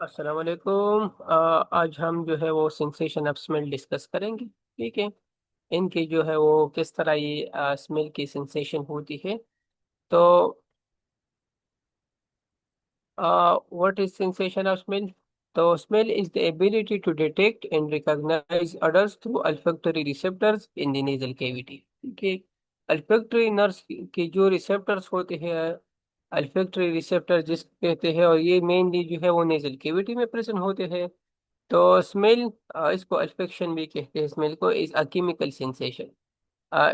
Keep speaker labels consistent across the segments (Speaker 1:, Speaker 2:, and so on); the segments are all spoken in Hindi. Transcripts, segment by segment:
Speaker 1: अस्सलाम वालेकुम। आज हम जो है वो सेंसेशन ऑफ स्मेल डिस्कस करेंगे। ठीक है। इनकी जो है वो किस तरह ये स्मेल की सेंसेशन होती है। तो what is sensation of smell? तो smell is the ability to detect and recognise odors through olfactory receptors in the nasal cavity. ठीक है। olfactory नर्व्स के जो रिसेप्टर्स होते हैं, olfactory रिसेप्टर जिस कहते हैं, और ये मेनली जो है वो नेजल कैविटी में प्रेजेंट होते हैं। तो स्मेल, इसको अल्फेक्शन भी कहते हैं। स्मेल को is a chemical sensation.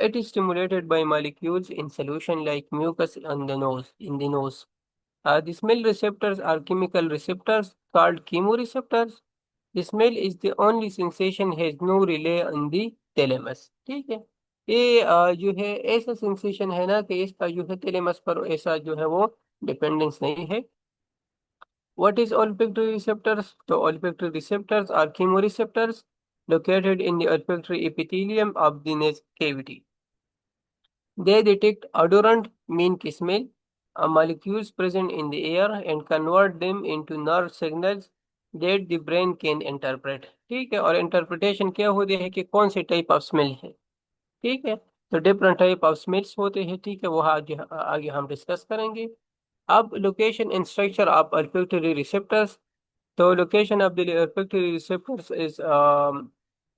Speaker 1: It is stimulated by molecules in solution like mucus on the nose in the nose. The smell receptors are chemical receptors called chemoreceptors. The smell is the only sensation has no relay on the thalamus. ठीक है। ये जो है ऐसा सेंसेशन है ना कि इसका जो है थैलेमस पर ऐसा जो है वो डिपेंडेंस नहीं है। What is olfactory receptors? The olfactory receptors are chemoreceptors located in the olfactory epithelium of the nasal cavity. They detect odorant, mean smell, molecules present in the air and convert them into nerve signals that the brain can interpret. ठीक है। और इंटरप्रिटेशन क्या होती है कि कौन से टाइप ऑफ स्मेल है। ठीक है। तो डिफरेंट टाइप ऑफ स्मेल्स होते हैं। ठीक है। वो आगे आगे हम डिस्कस करेंगे। अब location and structure of olfactory receptors. The location of the olfactory receptors is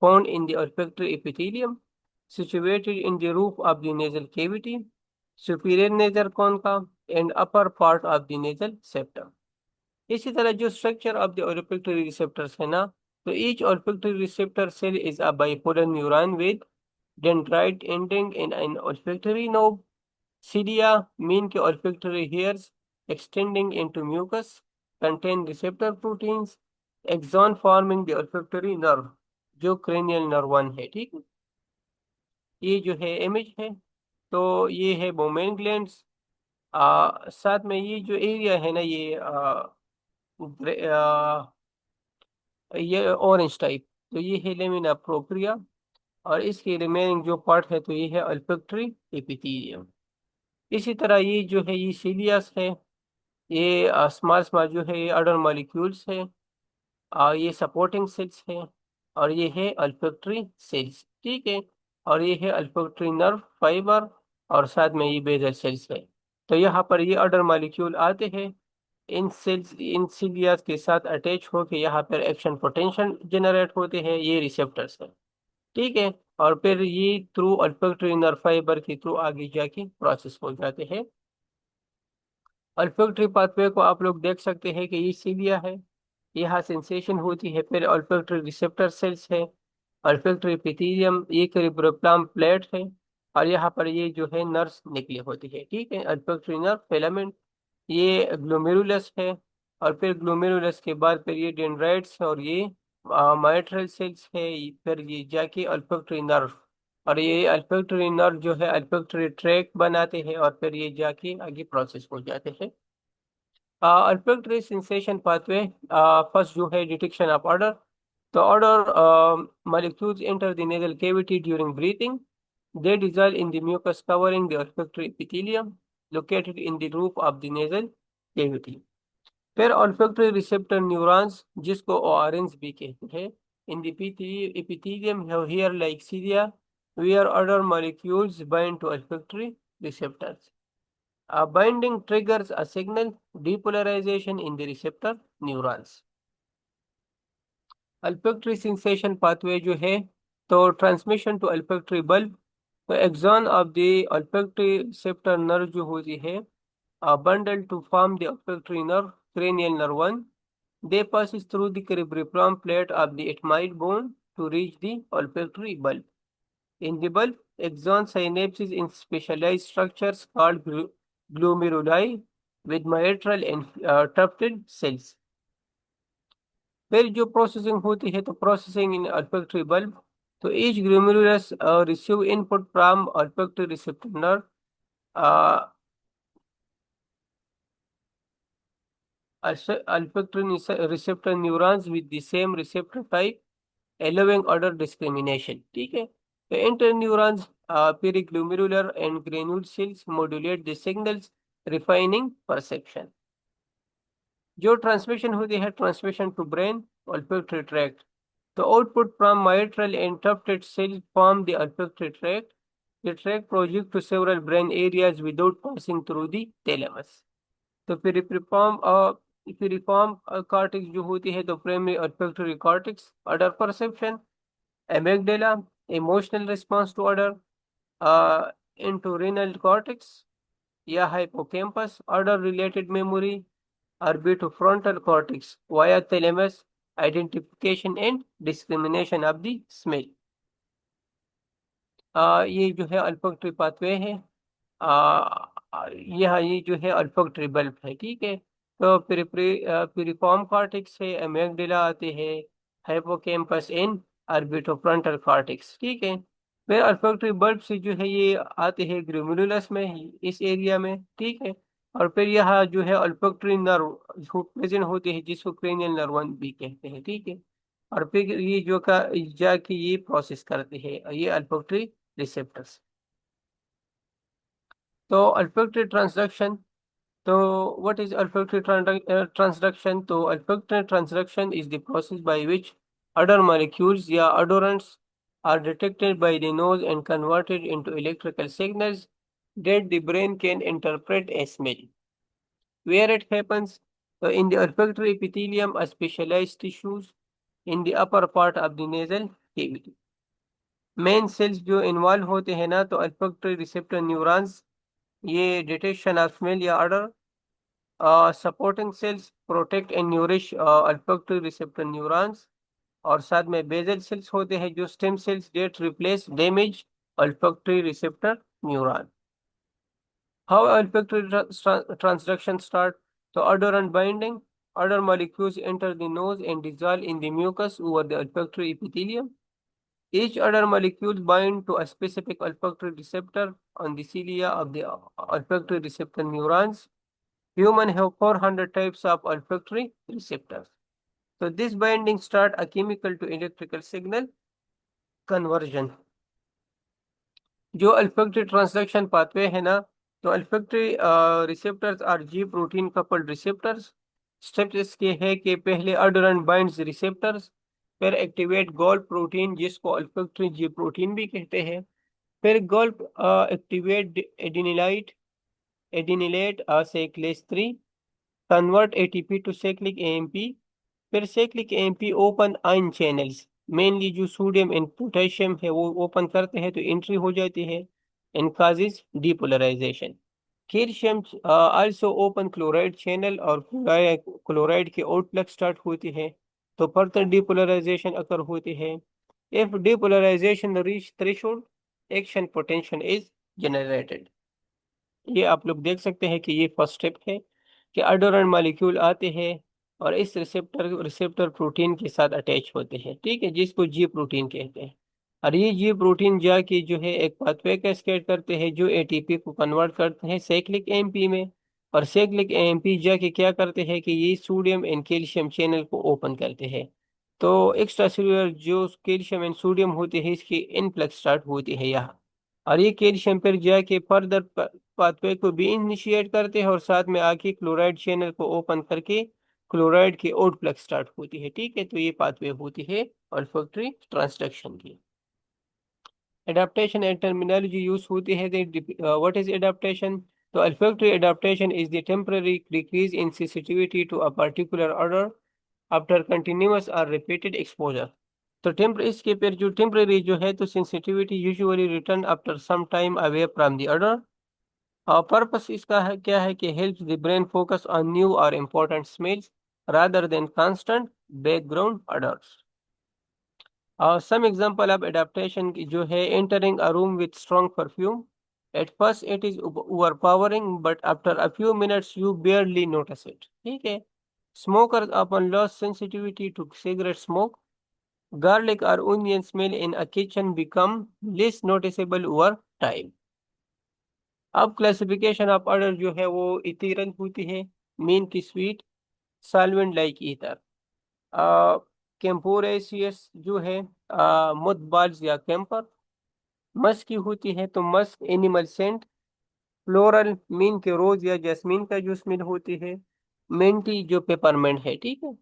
Speaker 1: found in the olfactory epithelium, situated in the roof of the nasal cavity, superior nasal concha, and upper part of the nasal septum. इसी तरह जो structure of the olfactory receptors है ना, तो each olfactory receptor cell is a bipolar neuron with dendrite ending in an olfactory knob. Cilia, mean के olfactory hairs extending into mucus, contain receptor proteins. Axon forming the olfactory nerve, जो cranial nerve 1 है। ठीक है। ये जो है इमेज है। तो ये है बोमेन ग्लैंड्स। साथ में ये जो एरिया है ना, ये ऑरेंज टाइप, तो ये है लेमिना प्रोप्रिया। और इसकी रिमेनिंग जो पार्ट है तो ये है olfactory epithelium। इसी तरह ये जो है ये सीलियस है। ये स्मॉल स्मॉल जो है ये अडर मॉलिक्यूल्स है। ये सपोर्टिंग सेल्स है। और ये है अल्फैक्टरी सेल्स। ठीक है। और ये है अल्फैक्टरी नर्व फाइबर। और साथ में ये बेजल सेल्स है। तो यहाँ पर ये अडर मॉलिक्यूल आते हैं, इन सेल्स इन सीलियास के साथ अटैच होकर यहाँ पर एक्शन पोटेंशियल जनरेट होते हैं। ये रिसेप्टर्स है। ठीक है। और फिर ये थ्रू अल्फैक्टरी नर्व फाइबर के थ्रू आगे जाके प्रोसेस हो जाते हैं। olfactory पाथवे को आप लोग देख सकते हैं कि ये सीलिया है। यहाँ सेंसेशन होती है। फिर olfactory रिसेप्टर सेल्स है। olfactory epithelium, ये क्रिब्रोप्लाम प्लेट है। और यहाँ पर ये जो है नर्व्स निकली होती है। ठीक है। olfactory नर्व फिलामेंट, ये ग्लोमेरुलस है। और फिर ग्लोमेरुलस के बाद फिर ये डेंड्राइट्स है। और ये माइट्रल सेल्स है। फिर ये जाके olfactory नर्व, और ये olfactory नर्व जो है olfactory ट्रैक बनाते हैं। और फिर ये जाके आगे प्रोसेस हो जाते हैं। olfactory sensation pathway, first जो है डिटेक्शन ऑफ ऑर्डर। तो order molecules enter the nasal cavity during breathing. They dissolve in the mucus covering the olfactory epithelium located in the roof of the nasal cavity. फिर olfactory receptor neurons, जिसको ORNs भी कहते हैं, in the epithelium have hair like cilia where other molecules bind to olfactory receptors. A binding triggers a signal depolarization in the receptor neurons. Olfactory sensation pathway जो है, तो ट्रांसमिशन टू olfactory bulb। तो axon of the olfactory receptor nerve जो होती है, bundle to form the olfactory nerve, cranial nerve 1. They passes through the cerebrospinal plate of the ethmoid bone to reach the olfactory bulb. In the bulb, axon synapses in specialized structures called glomeruli with mitral and tufted cells. फिर जो प्रोसेसिंग होती है, तो प्रोसेसिंग इन olfactory bulb। तो each glomerulus receive input from olfactory receptor nerve, uh, olfactory receptor neurons with the same receptor type, allowing odor discrimination। ठीक है। तो interneurons, periglomerular and granule cells modulate the signals, refining perception. जो ट्रांसमिशन होती है, transmission to brain, olfactory tract. The output from mitral interrupted cells form the olfactory tract. The tract projects to several brain areas without passing through the thalamus. तो फिरिफॉर्म कॉर्टेक्स जो होती है, तो primary olfactory cortex, odour perception, amygdala, emotional response to odour, entorhinal cortex या hippocampus, odour related memory, orbitofrontal cortex via thalamus, identification and discrimination of the smell. ये जो है अल्फैक्टरी पाथवे है। ये जो है अल्फैक्टरी बल्ब है, ठीक है। तो पिरिफॉर्म कॉर्टेक्स है, एमिगडाला आते हैं, हाइपोकैम्पस एंड ऑर्बिटोफ्रंटल कॉर्टेक्स, ठीक है। फिर अल्फैक्टरी बल्ब से जो है ये आते हैं ग्लोमेरुलस में, इस एरिया में, ठीक है। और फिर यहाँ जो है अल्फैक्टरी नर्व जो प्रेजेंट होते हैं, जिसको क्रेनियल नर्वन भी कहते हैं, ठीक है। और फिर ये जो का जाके ये प्रोसेस करते हैं, ये अल्फैक्टरी रिसेप्टर्स। तो अल्फैक्टरी ट्रांसडक्शन, तो व्हाट इज अल्फैक्टरी ट्रांसडक्शन? तो olfactory transduction is the process by which odor molecules या odorants are detected by the nose and converted into electrical signals that the brain can interpret as smell. Where it happens? In the olfactory epithelium, a specialized tissues in the upper part of the nasal cavity. Main cells जो इन्वॉल्व होते हैं ना, तो अल्फैक्टरी रिसेप्टर न्यूरॉन्स, ये डिटेक्शन ऑफ स्मेल या odour, supporting cells protect and nourish olfactory receptor neurons, और साथ में बेजल सेल्स होते हैं जो stem cells that replace damage olfactory receptor neuron. How olfactory transduction start? तो odorant binding, odor molecules enter the nose and dissolve in the mucus over the olfactory epithelium. Each odor molecule bind to a specific olfactory receptor on the cilia of the olfactory receptor neurons. Human have 400 types of olfactory receptors. So this binding start a chemical to electrical signal conversion. जो अल्फैक्टरी ट्रांसडक्शन पाथवे है ना, तो olfactory receptors are G protein coupled receptors. Steps इसके है कि पहले ऑडोरेंट बाइंड्स रिसेप्टर्स, फिर एक्टिवेट गोल्फ प्रोटीन जिसको अल्फैक्टरी जी प्रोटीन भी कहते हैं, फिर golf activate adenylate cyclase 3, convert ATP to cyclic AMP, फिर cyclic AMP open ion channels, mainly जो सोडियम एंड पोटेशियम है वो ओपन करते हैं तो एंट्री हो जाती है, and causes depolarisation. Calcium also open chloride channel, और क्लोराइड की आउटफ्लक्स स्टार्ट होती है, तो फर्दर डीपोलराइजेशन अकर होती है। If depolarisation reach threshold, action potential is generated. ये आप लोग देख सकते हैं कि ये फर्स्ट स्टेप है कि अडोरेंट मॉलिक्यूल आते हैं और इस रिसेप्टर प्रोटीन के साथ अटैच होते हैं, ठीक है, जिसको जी प्रोटीन कहते हैं। और ये जी प्रोटीन जाके जो है एक पाथवे कैस्केड करते हैं जो एटीपी को कन्वर्ट करते हैं साइक्लिक एएमपी में, और साइक्लिक एएमपी जाके क्या करते हैं कि ये सोडियम एंड कैल्शियम चैनल को ओपन करते हैं। तो एक्स्ट्रा सेल्यूलर जो कैल्शियम एंड सोडियम होते हैं इसकी इनफ्लक्स स्टार्ट होती है यहाँ, और ये कैल्शियम फिर जाके फर्दर पाथवे को भी इनिशिएट करते हैं, और साथ में आके क्लोराइड चैनल को ओपन करके क्लोराइड की आउटफ्लक्स स्टार्ट होती है, ठीक है। तो ये पाथवे होती है ऑल्फैक्टरी ट्रांसडक्शन की। एडाप्टेशन एंड टर्मिनोलॉजी यूज होती है। What is adaptation? तो olfactory adaptation is the temporary decrease in sensitivity to a particular odor after continuous or repeated exposure. तो इसके फिर जो टेम्परेरी जो है, तो sensitivity usually return after some time away from the odour. और पर्पस इसका है क्या है कि helps the brain focus on new और important smells rather than constant background odours. और सम एग्जांपल ऑफ एडाप्टेशन जो है, entering a room with strong perfume, at first it is overpowering but after a few minutes you barely notice it, ठीक है। Smokers often lose sensitivity to cigarette smoke. Garlic or onion smell in a kitchen become less noticeable over time. अब क्लासिफिकेशन ऑफ ऑर्डर जो है वो इथेरल होती है, मीन की स्वीट, सॉल्वेंट लाइक ईथर। कैम्पोरेसियस जो है मुथबाल्स या कैंपर। मस्क की होती है तो musk animal scent. Floral mean के रोज या जैस्मीन का जो स्मेल होती है। मिंटी जो पेपरमेंट है, ठीक है।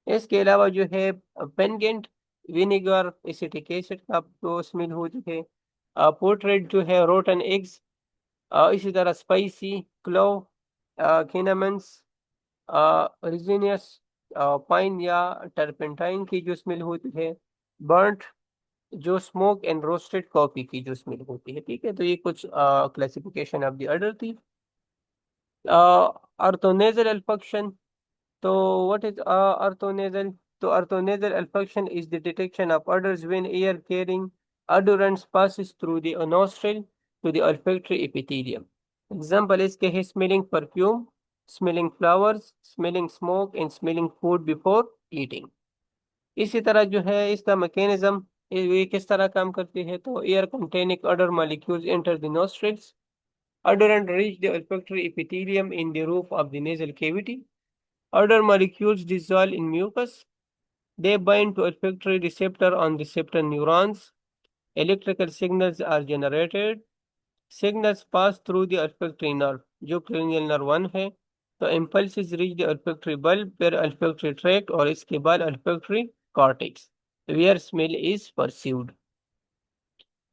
Speaker 1: इसके अलावा जो है पेनगेंट, विनेगर, एसिटिक एसिड का तो स्मेल होती है। पोर्ट्रेट जो है रोटन एग्स, इसी तरह स्पाइसी, क्लोव, किनामेंस, रिजिनियस, पाइन या टर्पेंटाइन की जो स्मेल होती है। बर्nt, जो स्मोक एंड रोस्टेड कॉफी की जो स्मेल होती है, ठीक है। तो ये कुछ क्लासिफिकेशन ऑफ द अडर थी। अर्थोनेजल अल्फेक्शन, तो what is orthonasal? So orthonasal olfaction is the detection of odors when air carrying odorants passes through the nostril to the olfactory epithelium. Example is के है smelling perfume, smelling flowers, smelling smoke and smelling food before eating. इसी तरह जो है इसका मैकेनिज्म, ये किस तरह काम करती है, तो air containing odor molecules enter the nostrils. Odorant reach the olfactory epithelium in the roof of the nasal cavity. Other molecules dissolve in mucus. They bind to olfactory receptor on receptor neurons. Electrical signals are generated. Signals pass through the olfactory nerve, जो cranial nerve 1 है। तो impulses reach the olfactory bulb, फिर olfactory tract और इसके बाद olfactory cortex, where smell is perceived।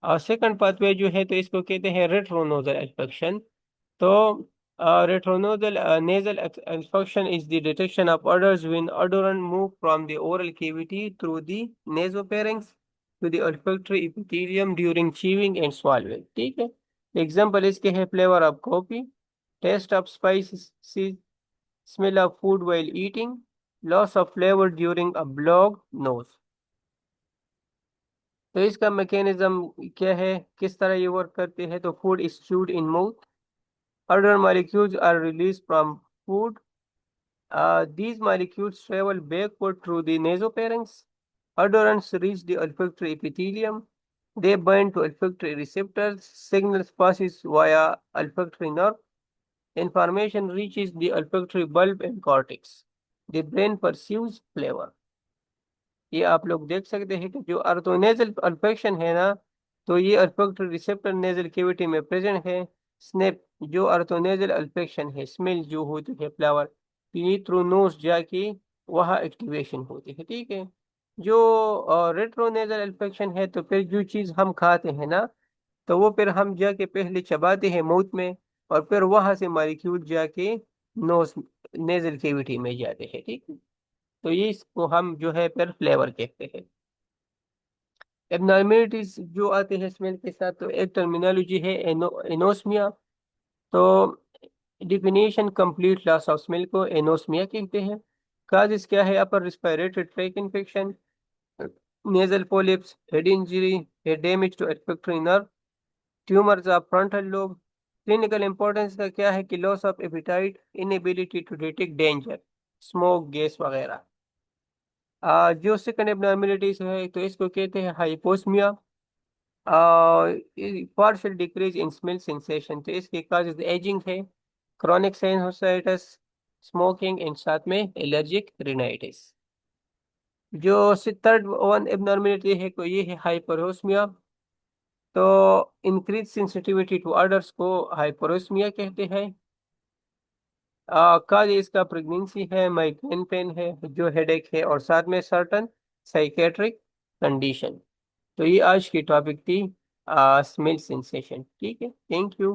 Speaker 1: और सेकंड पाथवे जो है तो इसको कहते हैं रेट्रोनोजल अल्फेक्शन। तो retronasal nasal olfaction is the detection of odors when odorant move from the oral cavity through the nasopharynx to the olfactory epithelium during chewing and swallowing, ठीक है। एग्जाम्पल इसके है flavour of coffee, taste of spice, smell of food while eating, loss of flavour during a blocked nose. तो इसका मैकेनिज्म क्या है, किस तरह ये वर्क करते हैं, तो food is chewed in mouth, odor molecules are released from food. These molecules travel backward through the nasopharynx. Odorants reach the olfactory epithelium. They bind to olfactory receptors. Signals passes via olfactory nerve. Information reaches the olfactory bulb and cortex. The brain perceives flavor. ये आप लोग देख सकते हैं कि जो अर्थोनेजल अल्फेक्शन है ना, तो ये अल्फेक्टरी रिसेप्टर नेजल कैविटी में प्रेजेंट है। स्नेप, जो अर्थोनेजल अल्फेक्शन है, स्मेल जो होती है फ्लावर, ये थ्रू नोज जाके वहाँ एक्टिवेशन होती है, ठीक है। जो रेट्रोनेजल अल्फेक्शन है, तो फिर जो चीज़ हम खाते हैं ना, तो वो फिर हम जाके पहले चबाते हैं माउथ में, और फिर वहां से मॉलिक्यूल जाके नोज नेजल कैविटी में जाते हैं, ठीक है। तो ये इसको हम जो है फिर फ्लेवर कहते हैं। एबनॉर्मेलिटीज जो आते हैं स्मेल के साथ, तो एक टर्मिनोलॉजी है एनोस्मिया। तो definition, complete loss of smell को एनोस्मिया कहते हैं। काजेस क्या है, upper respiratory tract infection, nasal polyps, head injury, head damage to olfactory nerve, tumours of frontal lobe. Clinical importance का क्या है कि loss of appetite, inability to detect danger, smoke, gas वगैरह। जो सेकंड एबनॉर्मेलिटीज है, तो इसको कहते हैं hyposmia, partial decrease in smell sensation. तो इसके काजेज एजिंग है, क्रोनिक साइनसाइटिस, स्मोकिंग एंड साथ में एलर्जिक रिनाइटिस। जो थर्ड वन एबनॉर्मेलिटी है को ये है हाइपरोस्मिया। तो इंक्रीज सेंसिटिविटी टू ऑर्डर्स को हाइपरोस्मिया कहते हैं। काज इसका प्रेगनेंसी है, माइग्रेन पेन है, जो हेडेक है, और साथ में सर्टन साइकेट्रिक कंडीशन। तो ये आज की टॉपिक थी स्मेल सेंसेशन, ठीक है। Thank you.